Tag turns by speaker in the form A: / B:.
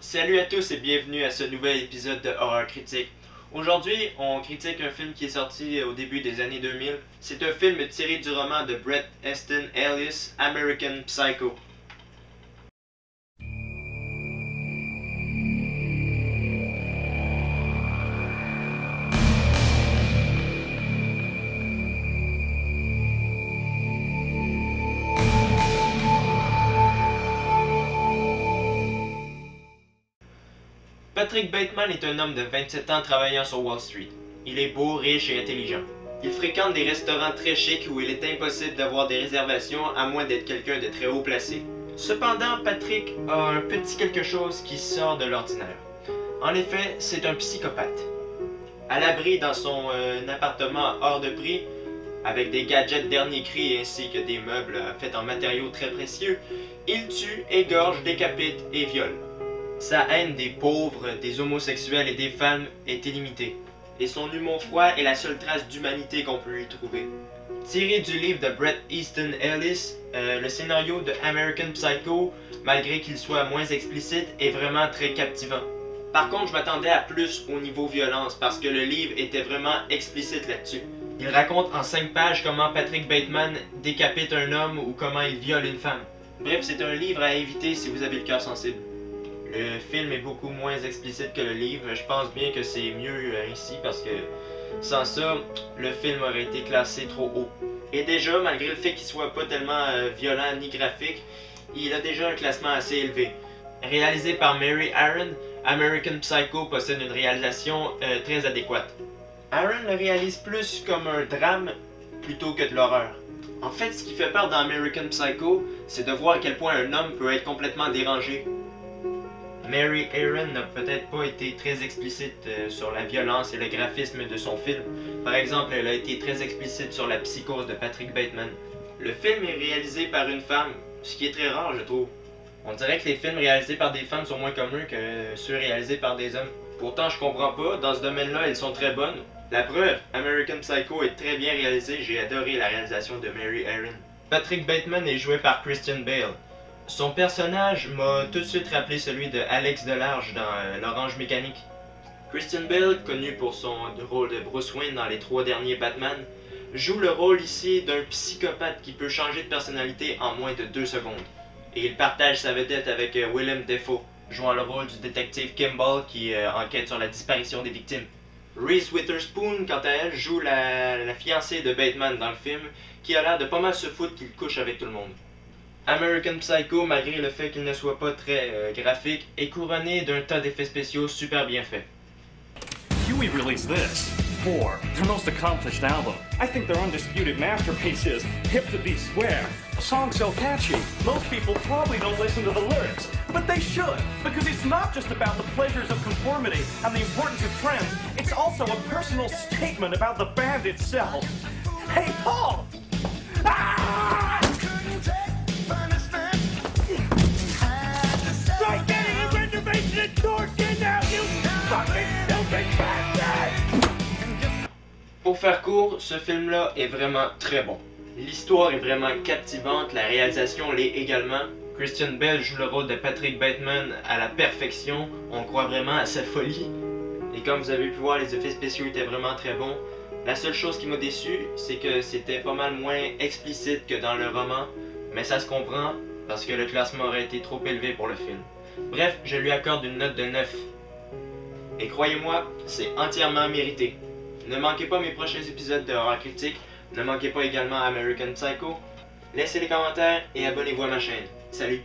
A: Salut à tous et bienvenue à ce nouvel épisode de Horreur Critique. Aujourd'hui, on critique un film qui est sorti au début des années 2000. C'est un film tiré du roman de Bret Easton Ellis, American Psycho. Patrick Bateman est un homme de 27 ans travaillant sur Wall Street. Il est beau, riche et intelligent. Il fréquente des restaurants très chics où il est impossible d'avoir des réservations à moins d'être quelqu'un de très haut placé. Cependant, Patrick a un petit quelque chose qui sort de l'ordinaire. En effet, c'est un psychopathe. À l'abri dans son appartement hors de prix, avec des gadgets dernier cri ainsi que des meubles faits en matériaux très précieux, il tue, égorge, décapite et viole. Sa haine des pauvres, des homosexuels et des femmes est illimitée. Et son humour froid est la seule trace d'humanité qu'on peut y trouver. Tiré du livre de Bret Easton Ellis, le scénario de American Psycho, malgré qu'il soit moins explicite, est vraiment très captivant. Par contre, je m'attendais à plus au niveau violence parce que le livre était vraiment explicite là-dessus. Il raconte en 5 pages comment Patrick Bateman décapite un homme ou comment il viole une femme. Bref, c'est un livre à éviter si vous avez le cœur sensible. Le film est beaucoup moins explicite que le livre, mais je pense bien que c'est mieux ainsi parce que sans ça, le film aurait été classé trop haut. Et déjà, malgré le fait qu'il soit pas tellement violent ni graphique, il a déjà un classement assez élevé. Réalisé par Mary Aaron, American Psycho possède une réalisation très adéquate. Aaron le réalise plus comme un drame plutôt que de l'horreur. En fait, ce qui fait peur dans American Psycho, c'est de voir à quel point un homme peut être complètement dérangé. Mary Aaron n'a peut-être pas été très explicite sur la violence et le graphisme de son film. Par exemple, elle a été très explicite sur la psychose de Patrick Bateman. Le film est réalisé par une femme, ce qui est très rare, je trouve. On dirait que les films réalisés par des femmes sont moins communs que ceux réalisés par des hommes. Pourtant, je comprends pas, dans ce domaine-là, elles sont très bonnes. La preuve, American Psycho est très bien réalisé, j'ai adoré la réalisation de Mary Aaron. Patrick Bateman est joué par Christian Bale. Son personnage m'a tout de suite rappelé celui de Alex Delarge dans L'Orange Mécanique. Christian Bale, connu pour son rôle de Bruce Wayne dans les 3 derniers Batman, joue le rôle ici d'un psychopathe qui peut changer de personnalité en moins de 2 secondes. Et il partage sa vedette avec Willem Dafoe, jouant le rôle du détective Kimball qui enquête sur la disparition des victimes. Reese Witherspoon, quant à elle, joue la fiancée de Bateman dans le film, qui a l'air de pas mal se foutre qu'il couche avec tout le monde. American Psycho, malgré le fait qu'il ne soit pas très graphique, est couronné d'un tas d'effets spéciaux super bien faits.
B: Huey released this. 4, their most accomplished album. I think their undisputed masterpiece is Hip to Be Square. A song so catchy, most people probably don't listen to the lyrics. But they should, because it's not just about the pleasures of conformity and the importance of trends, it's also a personal statement about the band itself. Hey, Paul! Ah!
A: Pour faire court, ce film-là est vraiment très bon. L'histoire est vraiment captivante, la réalisation l'est également. Christian Bale joue le rôle de Patrick Bateman à la perfection, on croit vraiment à sa folie. Et comme vous avez pu voir, les effets spéciaux étaient vraiment très bons. La seule chose qui m'a déçu, c'est que c'était pas mal moins explicite que dans le roman, mais ça se comprend parce que le classement aurait été trop élevé pour le film. Bref, je lui accorde une note de 9. Et croyez-moi, c'est entièrement mérité. Ne manquez pas mes prochains épisodes de Horreur Critique, ne manquez pas également American Psycho. Laissez les commentaires et abonnez-vous à ma chaîne. Salut!